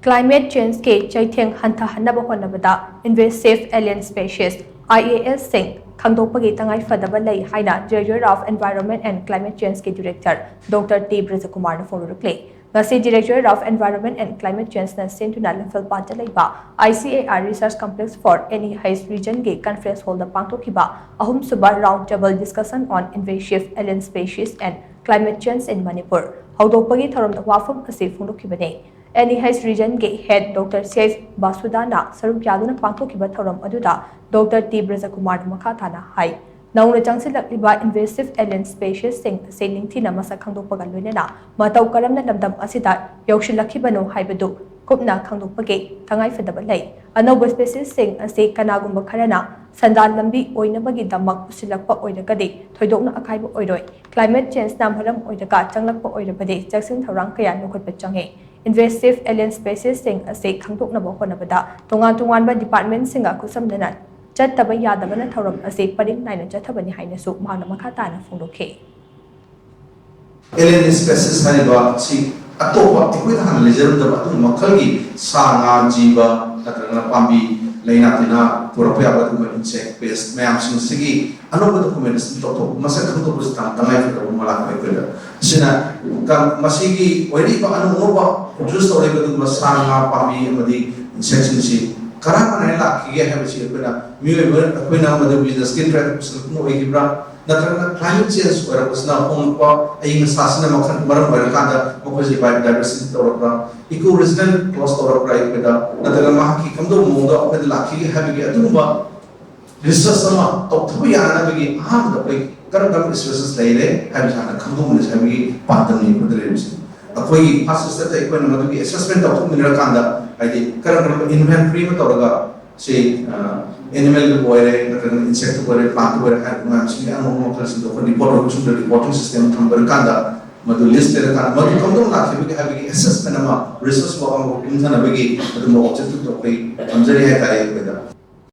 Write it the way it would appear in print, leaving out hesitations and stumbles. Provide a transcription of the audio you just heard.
Climate change ke Cheitheng Hanthahannaba Hotnabada Invasive Alien Species IAS Sing Khangdokpagi Tangai Phadaba Lei haina Director of Environment and Climate Change ke Director Dr T Brajakumar na phongdorakli. Ngasi Directorate of Environment and Climate Change na sentuna level pata leiba ICAR Research Complex for NEH region ke conference hall da pangtokhiba ahum suba round table discussion on invasive alien species and climate change in Manipur. Khangdokpagi thorom da wafam ase phongdokhibane. NEH region ke head Dr Cheitheng Basudana Sarup Yaduna pangtokhiba thorom aduda Dr T Brajakumar makhathana hai. Nauna changsilakliba invasive alien species sing ningthina masa khangdokpaga loinena matau karamna lamdam asida yaushilakibano haibadu kupna khangdokpagi Tangai Phadaba Lei anauba species sing ase kanagumba kharana sandal lambi oinabagi damak pusilakpa oiragadi thoidokna akaiba oiroi climate change na maram oiraga changlakpa oirabadi jaksin thorang kaya nokotpa change. Invasive alien species sing ase khangdoknaba hotnabada tongan-tonganba department singa kusamdana chattaba yadabana thorom ase paring naina chathabani haina su mahana makhatana phongdokhe. Alien species hariba si atopa tikui han lejerum da atu makhalgi sanga jiba natrana pambi leina tina purapya badu insect pest mayam sing sigi anoba documents to masa khangdo bustan tangai phadaba malak pekela sina kam masigi oiri ba anoba just ore badu masanga pambi amadi insect si karana na lakhi ge habisi apena miwe apena madu business skin traffic no egibra natrana climate change ora kusna onpa aying sasana makhan maram ora kada mokoji biodiversity torapra eco resident clause torapra ipeda natrana mahaki kamdo moda apeda lakhi ge habigi atumba research sama topthu yana bagi aham da pai karam species leile habisana kamdo mun habigi patam ni kudre akoi first step ta ikoi namadu gi assessment of mineral kanda aidi karam inventory ma toraga say animal boire insect boire plant boire har ma singa mo class do reporting system number kanda madu list le kan madu kamdom la khebe habigi assessment ma resource ko am inthana bagi madu mo objective to kai amjari hai tare beda